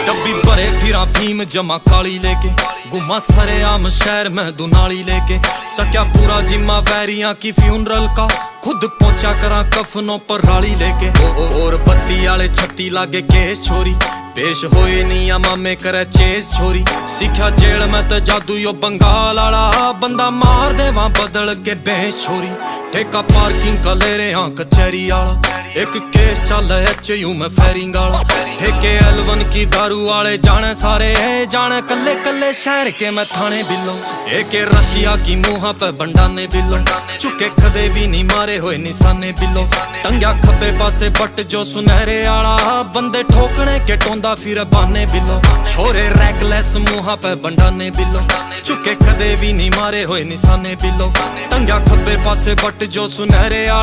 डब्बी भरे फिरा भीम जमा काली लेके, गुमा सरे आम शहर में दुनाली लेके, चक्या पूरा जिम्मा वैरियां की फ्यूनरल का, खुद पहुंचा करा कफनों पर राली लेके। और बत्ती आले छत्ती लागे केस छोरी, पेश होए नी मामे करे चेस छोरी। सीखा जेल में तो जादू यो बंगाल आला, बंदा मार दे वहां बदल के बेस छोरी। ठेका पार्किंग का ले रहे हाँ कचहरी आला, एक केस चल HU में फेरिंग आला। ठेके L1 की दारू वाले जाने सारे, जाने कल्ले कल्ले शहर के मैं थाने बिलो। एक रशिया की मुँह पे बंडाने बिलो, चुके कदे भी नहीं मारे होए निशाने बिलो। टंग्या खब्बे पासे बट जो सुनहरे आला, बंदे ठोकने के टोंदा फिर बाने बिलो। छोरे रैकलेस मुँह पे बंडाने बिलो, चुके कदे भी नहीं मारे होए निशाने बिलो। टंग्या खब्बे पासे बट जो सुनहरे आला।